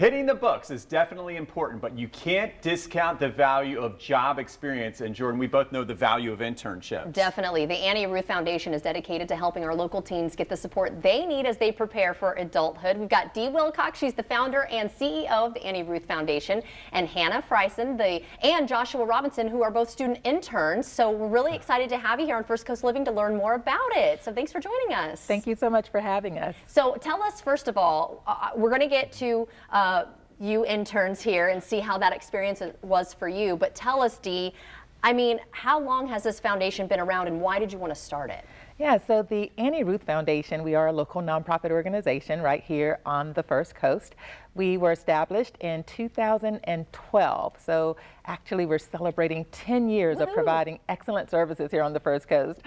Hitting the books is definitely important, but you can't discount the value of job experience. And Jordan, we both know the value of internships. Definitely. The AnnieRuth Foundation is dedicated to helping our local teens get the support they need as they prepare for adulthood. We've got Dee Wilcox, she's the founder and CEO of the AnnieRuth Foundation, and Hannah Friesen and Joshua Robinson, who are both student interns. So we're really excited to have you here on First Coast Living to learn more about it. So thanks for joining us. Thank you so much for having us. So tell us, first of all, we're going to get to you interns here and see how that experience was for you. But tell us, Dee, I mean, how long has this foundation been around and why did you want to start it? Yeah, so the AnnieRuth Foundation, we are a local nonprofit organization right here on the First Coast. We were established in 2012, so actually we're celebrating 10 years of providing excellent services here on the First Coast.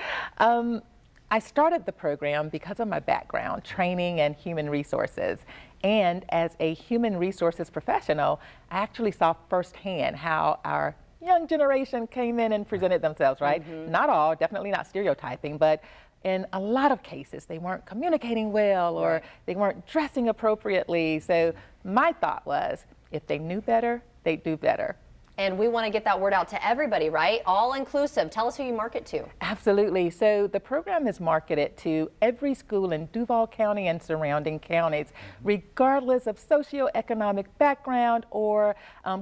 I started the program because of my background, training and human resources. And as a human resources professional, I actually saw firsthand how our young generation came in and presented themselves, right? Not all, definitely not stereotyping, but in a lot of cases, they weren't communicating well or they weren't dressing appropriately. So my thought was, if they knew better, they'd do better. And we want to get that word out to everybody, right? All inclusive. Tell us who you market to. Absolutely. So the program is marketed to every school in Duval County and surrounding counties, regardless of socioeconomic background or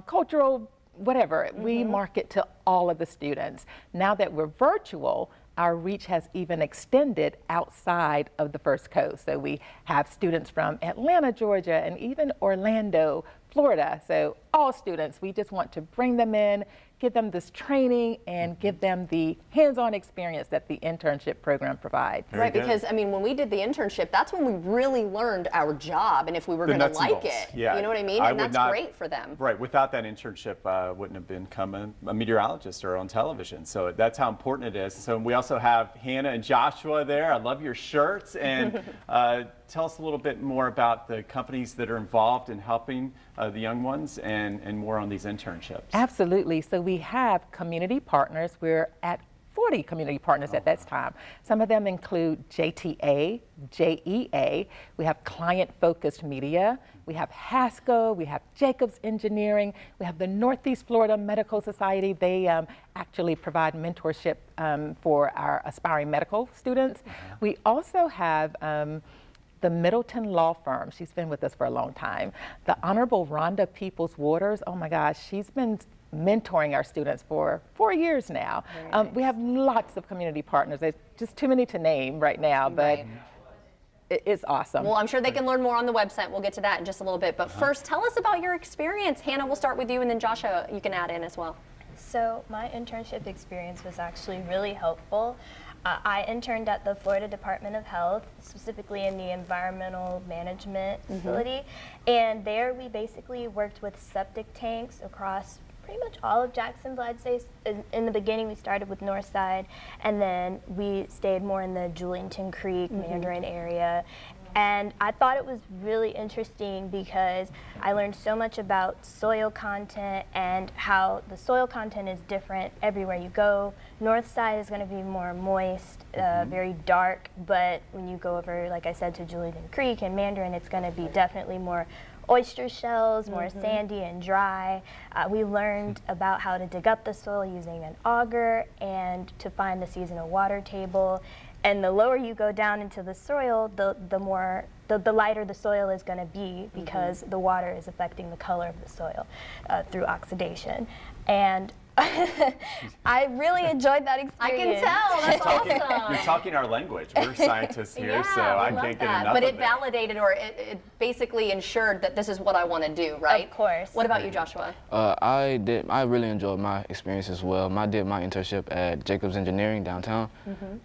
cultural whatever. We market to all of the students. Now that we're virtual, our reach has even extended outside of the First Coast. So we have students from Atlanta, Georgia, and even Orlando, Florida. So all students, we just want to bring them in, give them this training, and give them the hands-on experience that the internship program provides. Right, because I mean, when we did the internship, that's when we really learned our job and if we were going to like it. Yeah. You know what I mean? And that's great for them. Right. Without that internship, I wouldn't have become a meteorologist or on television. So that's how important it is. So we also have Hannah and Joshua there. I love your shirts. And tell us a little bit more about the companies that are involved in helping the young ones and more on these internships. Absolutely. So we have community partners. We're at 40 community partners at that time. Some of them include JTA, JEA, we have client-focused media, we have Hasco, we have Jacobs Engineering, we have the Northeast Florida Medical Society. They actually provide mentorship for our aspiring medical students. We also have the Middleton Law Firm. She's been with us for a long time. The Honorable Rhonda Peoples Waters, oh my gosh, she's been mentoring our students for 4 years now. Nice. We have lots of community partners. There's just too many to name right now, but it's awesome. Well, I'm sure they can learn more on the website. We'll get to that in just a little bit. But first, tell us about your experience. Hannah, we'll start with you, and then Joshua, you can add in as well. So my internship experience was actually really helpful. I interned at the Florida Department of Health, specifically in the environmental management facility. And there we basically worked with septic tanks across pretty much all of Jacksonville. I'd say in the beginning we started with Northside, and then we stayed more in the Julington Creek, Mandarin area. And I thought it was really interesting because I learned so much about soil content and how the soil content is different everywhere you go. North side is going to be more moist, very dark, but when you go over, like I said, to Julington Creek and Mandarin, it's going to be definitely more oyster shells, more sandy and dry. We learned about how to dig up the soil using an auger and to find the seasonal water table. And the lower you go down into the soil, the lighter the soil is going to be because the water is affecting the color of the soil through oxidation. And I really enjoyed that experience. I can tell. That's awesome. You're talking our language. We're scientists here, so I can't get enough But of it validated, or it basically ensured that this is what I want to do, right? Of course. What about you, Joshua? I really enjoyed my experience as well. I did my internship at Jacobs Engineering downtown.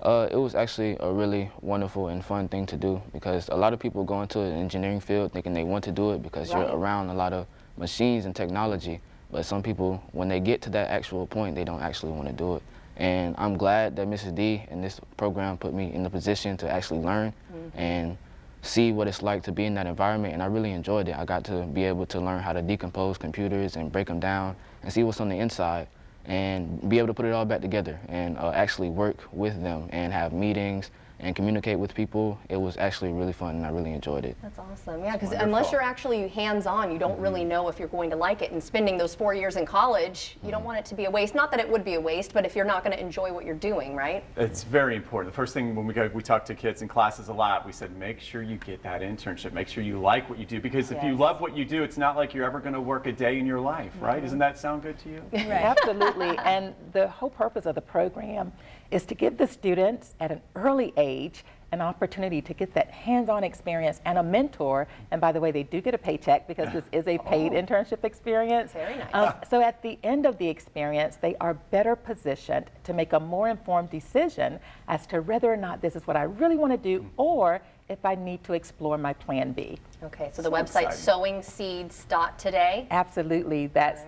It was actually a really wonderful and fun thing to do because a lot of people go into the engineering field thinking they want to do it because you're around a lot of machines and technology. But some people, when they get to that actual point, they don't actually want to do it. And I'm glad that Mrs. D and this program put me in the position to actually learn and see what it's like to be in that environment, and I really enjoyed it. I got to be able to learn how to decompose computers and break them down and see what's on the inside and be able to put it all back together and actually work with them and have meetings and communicate with people. It was actually really fun, and I really enjoyed it. That's awesome. Yeah, because Wonderful. unless you're actually hands-on, you don't really know if you're going to like it. And spending those 4 years in college, you don't want it to be a waste. Not that it would be a waste, but if you're not going to enjoy what you're doing, right? It's very important. The first thing when we talk to kids in classes a lot, we said, make sure you get that internship. Make sure you like what you do, because if you love what you do, it's not like you're ever going to work a day in your life, right? Doesn't that sound good to you? Absolutely. And the whole purpose of the program is to give the students at an early age an opportunity to get that hands-on experience and a mentor. And by the way, they do get a paycheck because this is a paid internship experience. Very nice. So at the end of the experience, they are better positioned to make a more informed decision as to whether or not this is what I really want to do, or if I need to explore my plan B. Okay, so the So website sowingseeds.today. Absolutely. That's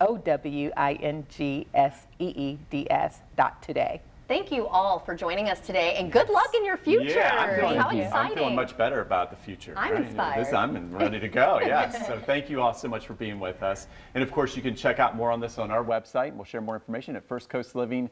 SOWINGSEEDS.today. Thank you all for joining us today, and good luck in your future. Yeah, How I'm exciting. feeling much better about the future. I'm right? inspired. I'm ready to go, yes. So thank you all so much for being with us. And of course, you can check out more on this on our website. We'll share more information at firstcoastliving.net.